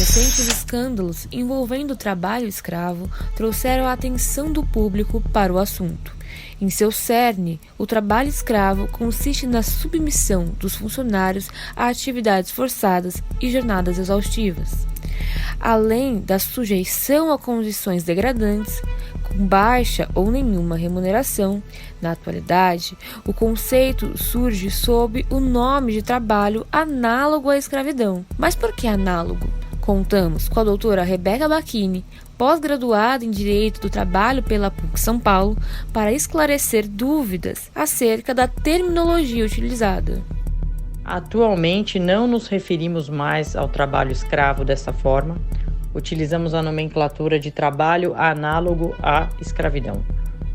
recentes escândalos envolvendo o trabalho escravo trouxeram a atenção do público para o assunto. Em seu cerne, o trabalho escravo consiste na submissão dos funcionários a atividades forçadas e jornadas exaustivas. Além da sujeição a condições degradantes, com baixa ou nenhuma remuneração, na atualidade, o conceito surge sob o nome de trabalho análogo à escravidão. Mas por que análogo? Contamos com a doutora Rebeca Bacchini, pós-graduada em Direito do Trabalho pela PUC São Paulo, para esclarecer dúvidas acerca da terminologia utilizada. Atualmente não nos referimos mais ao trabalho escravo dessa forma, utilizamos a nomenclatura de trabalho análogo à escravidão,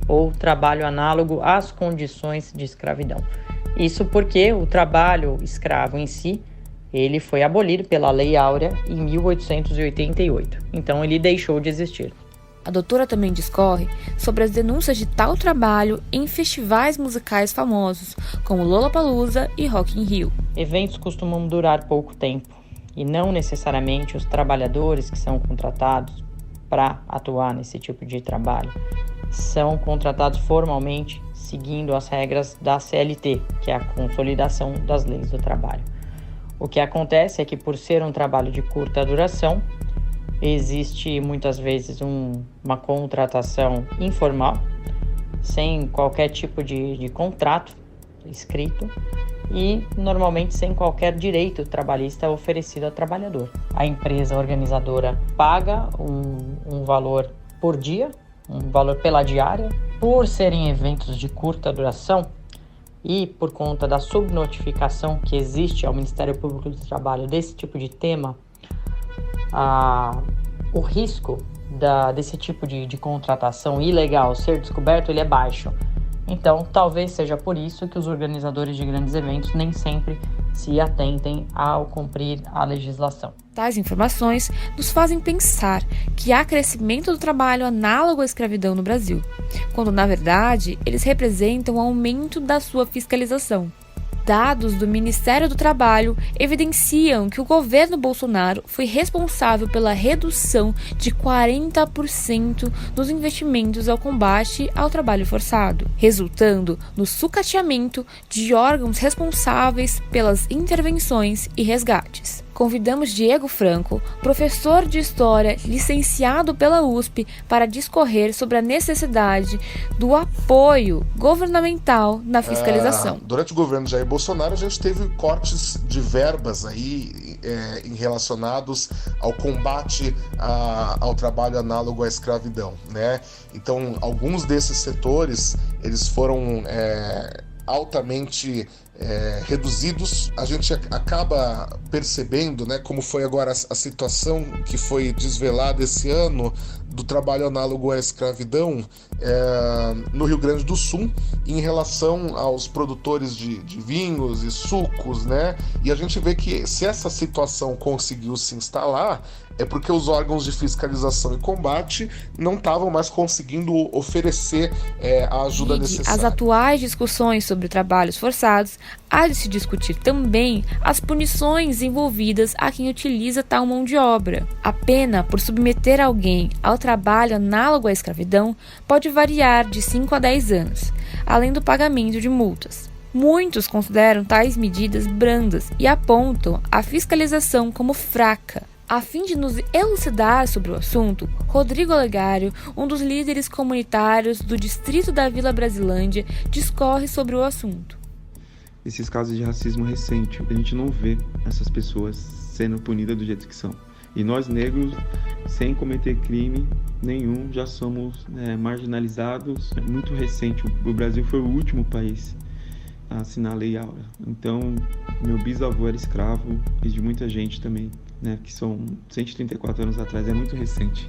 ou trabalho análogo às condições de escravidão. Isso porque o trabalho escravo em si, ele foi abolido pela Lei Áurea em 1888, então ele deixou de existir. A doutora também discorre sobre as denúncias de tal trabalho em festivais musicais famosos, como Lollapalooza e Rock in Rio. Eventos costumam durar pouco tempo, e não necessariamente os trabalhadores que são contratados para atuar nesse tipo de trabalho são contratados formalmente seguindo as regras da CLT, que é a Consolidação das Leis do Trabalho. O que acontece é que, por ser um trabalho de curta duração, existe muitas vezes uma contratação informal, sem qualquer tipo de contrato escrito e normalmente sem qualquer direito trabalhista oferecido ao trabalhador. A empresa organizadora paga um valor por dia, um valor pela diária. Por serem eventos de curta duração, e por conta da subnotificação que existe ao Ministério Público do Trabalho desse tipo de tema, o risco desse tipo de contratação ilegal ser descoberto ele é baixo. Então, talvez seja por isso que os organizadores de grandes eventos nem sempre se atentem ao cumprir a legislação. Tais informações nos fazem pensar que há crescimento do trabalho análogo à escravidão no Brasil, quando, na verdade, eles representam um aumento da sua fiscalização. Dados do Ministério do Trabalho evidenciam que o governo Bolsonaro foi responsável pela redução de 40% nos investimentos ao combate ao trabalho forçado, resultando no sucateamento de órgãos responsáveis pelas intervenções e resgates. Convidamos Diego Franco, professor de História, licenciado pela USP, para discorrer sobre a necessidade do apoio governamental na fiscalização. Durante o governo Jair Bolsonaro, a gente teve cortes de verbas aí relacionados ao combate ao trabalho análogo à escravidão, né? Então, alguns desses setores, eles foram altamente reduzidos. A gente acaba percebendo, né, como foi agora a situação que foi desvelada esse ano do trabalho análogo à escravidão no Rio Grande do Sul, em relação aos produtores de vinhos e sucos, né? E a gente vê que se essa situação conseguiu se instalar, é porque os órgãos de fiscalização e combate não estavam mais conseguindo oferecer a ajuda necessária. As atuais discussões sobre trabalhos forçados, há de se discutir também as punições envolvidas a quem utiliza tal mão de obra. A pena por submeter alguém ao trabalho análogo à escravidão pode variar de 5 a 10 anos, além do pagamento de multas. Muitos consideram tais medidas brandas e apontam a fiscalização como fraca. A fim de nos elucidar sobre o assunto, Rodrigo Olegário, um dos líderes comunitários do distrito da Vila Brasilândia, discorre sobre o assunto. Esses casos de racismo recente, a gente não vê essas pessoas sendo punidas do jeito que são. E nós negros, sem cometer crime nenhum, já somos marginalizados. É muito recente, o Brasil foi o último país a assinar a Lei Áurea. Então, meu bisavô era escravo e de muita gente também, né, que são 134 anos atrás, é muito recente.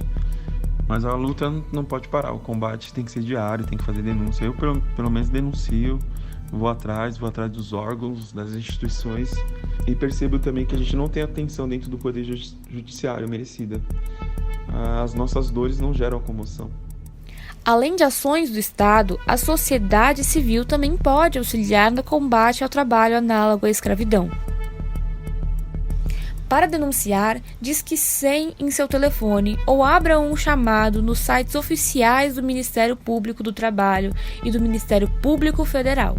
Mas a luta não pode parar, o combate tem que ser diário, tem que fazer denúncia. Eu, pelo menos, denuncio, vou atrás dos órgãos, das instituições e percebo também que a gente não tem atenção dentro do poder judiciário merecida. As nossas dores não geram comoção. Além de ações do Estado, a sociedade civil também pode auxiliar no combate ao trabalho análogo à escravidão. Para denunciar, disque 100 em seu telefone ou abra um chamado nos sites oficiais do Ministério Público do Trabalho e do Ministério Público Federal.